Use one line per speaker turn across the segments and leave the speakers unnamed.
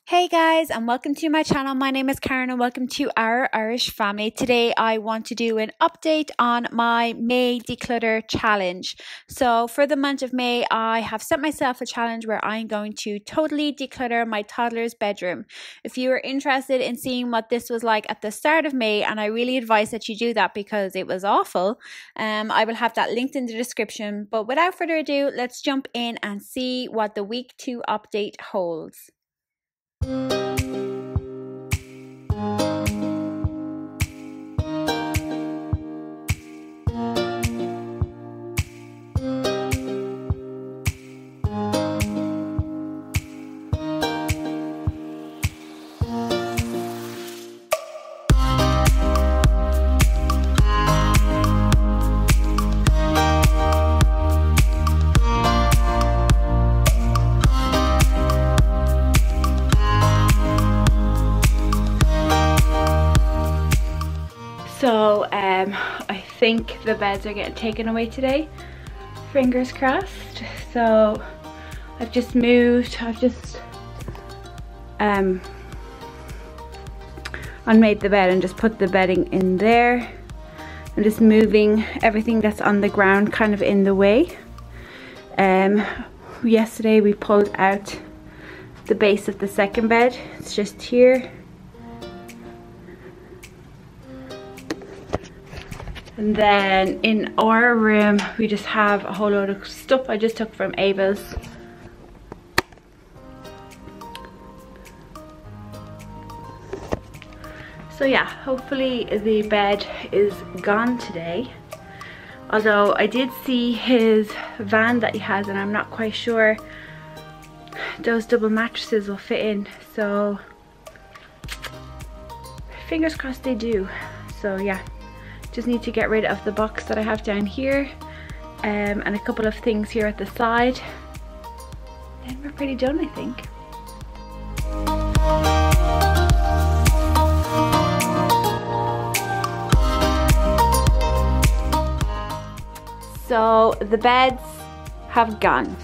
Hey guys, and welcome to my channel. My name is Karen and welcome to our Irish family. Today I want to do an update on my May Declutter challenge. So for the month of May, I have set myself a challenge where I'm going to totally declutter my toddler's bedroom. If you are interested in seeing what this was like at the start of May, and I really advise that you do that because it was awful, I will have that linked in the description. But without further ado, let's jump in and see what the week 2 update holds. So I think the beds are getting taken away today, fingers crossed. So I've just moved, unmade the bed and just put the bedding in there. I'm just moving everything that's on the ground kind of in the way. Yesterday we pulled out the base of the second bed, it's just here. And then in our room, we just have a whole load of stuff I just took from Ava's. So yeah, hopefully the bed is gone today. Although I did see his van that he has and I'm not quite sure those double mattresses will fit in. So fingers crossed they do. So yeah. Just need to get rid of the box that I have down here and a couple of things here at the side. Then we're pretty done, I think. So the beds have gone.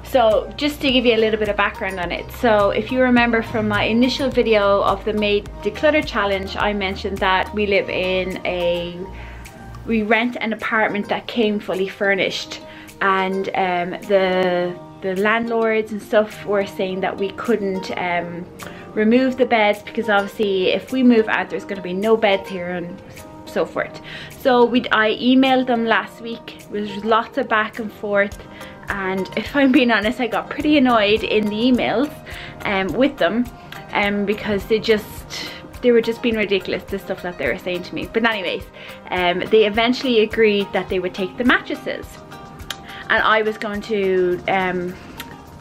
So just to give you a little bit of background on it, so if you remember from my initial video of the May Declutter challenge, I mentioned that we rent an apartment that came fully furnished, and the landlords and stuff were saying that we couldn't remove the beds because obviously if we move out there's going to be no beds here and so forth. So I emailed them last week. There was lots of back and forth. And if I'm being honest, I got pretty annoyed in the emails with them because they were just being ridiculous, the stuff that they were saying to me. But anyways, they eventually agreed that they would take the mattresses. And I was going to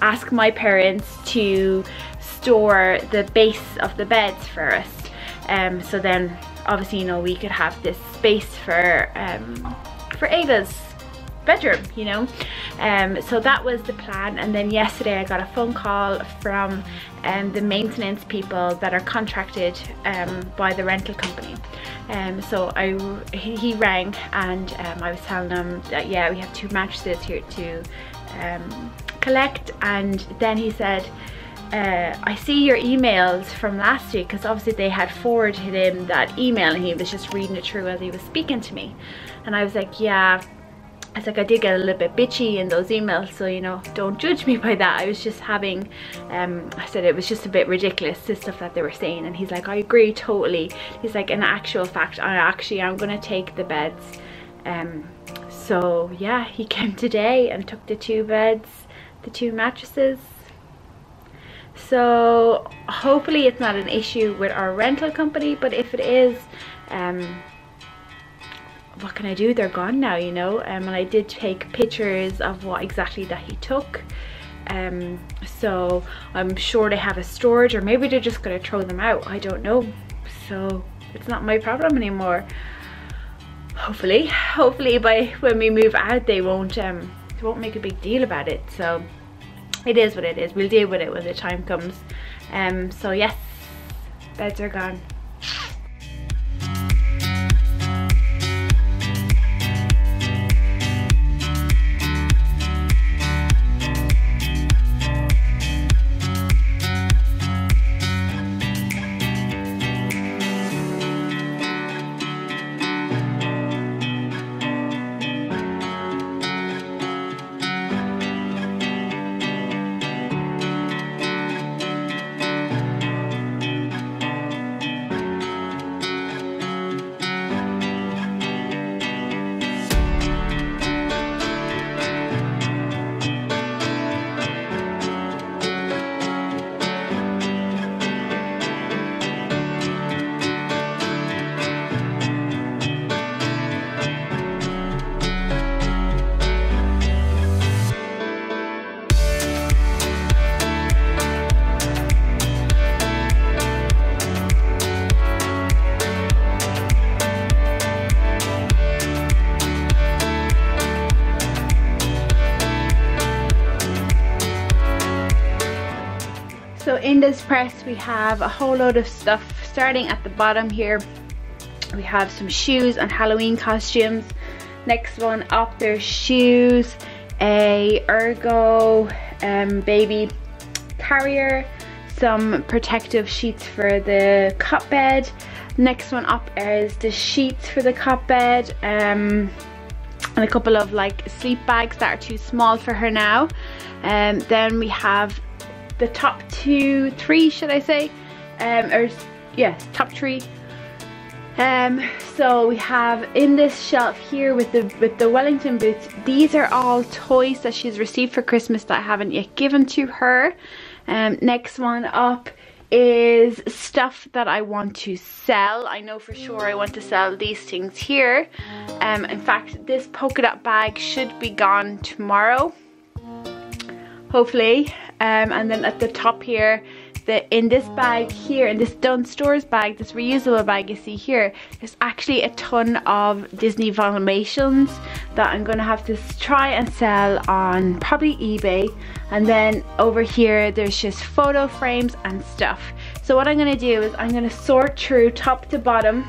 ask my parents to store the base of the beds for us. So then obviously, you know, we could have this space for Ava's bedroom, you know. So that was the plan. And then yesterday I got a phone call from the maintenance people that are contracted by the rental company. So he rang and I was telling him that yeah, we have 2 mattresses here to collect. And then he said, I see your emails from last week, because obviously they had forwarded him that email and he was just reading it through as he was speaking to me. And I was like, yeah, I was like, I did get a little bit bitchy in those emails, so you know, don't judge me by that. I was just having, I said it was just a bit ridiculous, the stuff that they were saying. And he's like, I agree totally. He's like, in actual fact, I'm gonna take the beds. So yeah, he came today and took the 2 beds, the 2 mattresses. So hopefully it's not an issue with our rental company, but if it is, what can I do? They're gone now, you know. And I did take pictures of what exactly that he took. So I'm sure they have a storage, or maybe they're just gonna throw them out. I don't know. So it's not my problem anymore. Hopefully by when we move out they won't make a big deal about it. So it is what it is. We'll deal with it when the time comes. So yes, beds are gone. So in this press we have a whole load of stuff. Starting at the bottom here, we have some shoes and Halloween costumes. Next one up, there's shoes, a ergo baby carrier, some protective sheets for the cot bed. Next one up is the sheets for the cot bed, and a couple of like sleep bags that are too small for her now. Then we have the top three, should I say, yes, top three. So we have in this shelf here with the Wellington boots, these are all toys that she's received for Christmas that I haven't yet given to her. Next one up is stuff that I want to sell. I know for sure I want to sell these things here. In fact, this polka dot bag should be gone tomorrow, hopefully. And then at the top here, in this bag here, in this Dunn Stores bag, this reusable bag you see here, there's actually a ton of Disney Valimations that I'm gonna have to try and sell on probably eBay. And then over here there's just photo frames and stuff. So what I'm gonna do is I'm gonna sort through top to bottom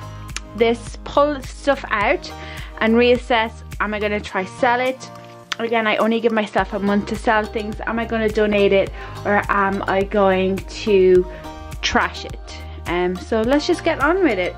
this, pull stuff out and reassess, am I gonna try sell it? Again, I only give myself a month to sell things. Am I going to donate it, or am I going to trash it? So let's just get on with it.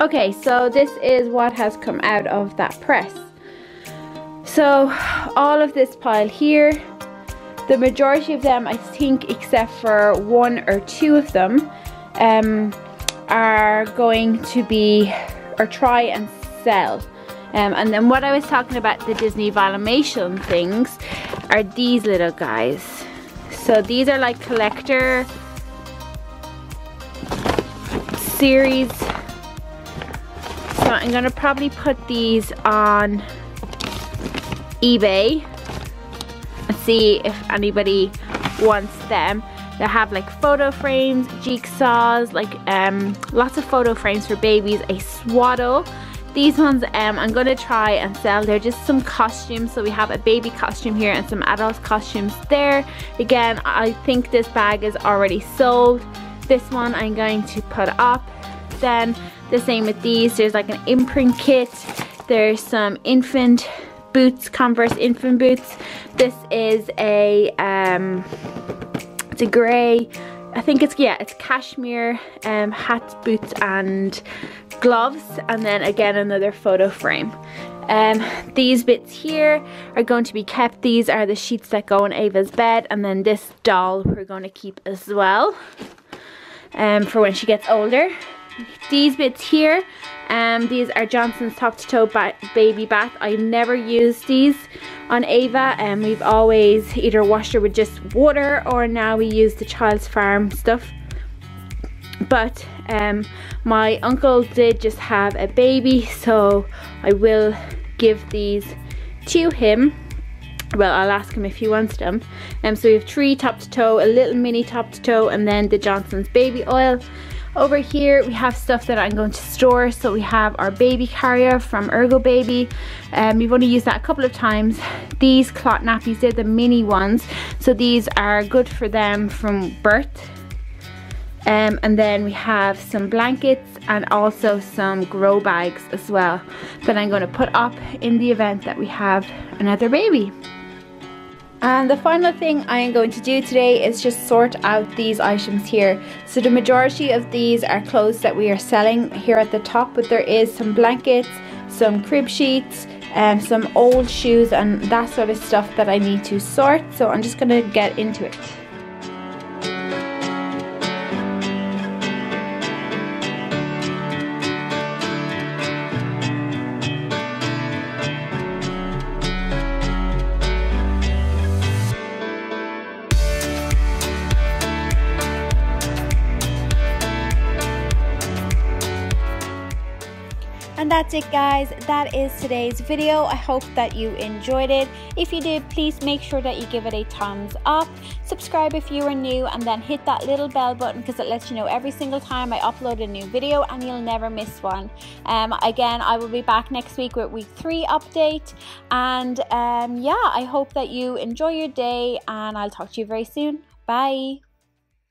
Okay, so this is what has come out of that press. So all of this pile here, the majority of them, I think, except for one or two of them, are going to be, or try and sell. And then what I was talking about, the Disney Valimation things, are these little guys. So these are like collector series. So I'm gonna probably put these on eBay and see if anybody wants them. They have like photo frames, jigsaws, like lots of photo frames for babies, a swaddle. These ones I'm gonna try and sell. They're just some costumes. So we have a baby costume here and some adult costumes there. Again, I think this bag is already sold. This one I'm going to put up. Then the same with these. There's like an imprint kit. There's some infant boots, Converse infant boots. This is a it's a grey, I think it's, yeah, it's cashmere hats, boots and gloves, and then again another photo frame. These bits here are going to be kept. These are the sheets that go on Ava's bed, and then this doll we're going to keep as well for when she gets older. These bits here, these are Johnson's top to toe baby bath. I never used these on Ava, and we've always either washed her with just water, or now we use the Child's Farm stuff. But my uncle did just have a baby, so I will give these to him. Well, I'll ask him if he wants them. So we have 3 top to toe, a little mini top to toe, and then the Johnson's baby oil. Over here we have stuff that I'm going to store. So we have our baby carrier from Ergo Baby. We've only used that a couple of times. These cloth nappies, they're the mini ones, so these are good for them from birth. And then we have some blankets and also some grow bags as well that I'm going to put up in the event that we have another baby. And the final thing I am going to do today is just sort out these items here. So the majority of these are clothes that we are selling here at the top, but there is some blankets, some crib sheets, and some old shoes and that sort of stuff that I need to sort. So I'm just going to get into it. And that's it, guys. That is today's video. I hope that you enjoyed it. If you did, please make sure that you give it a thumbs up. Subscribe if you are new, and then hit that little bell button because it lets you know every single time I upload a new video and you'll never miss one. Again, I will be back next week with week 3 update. And yeah, I hope that you enjoy your day, and I'll talk to you very soon. Bye.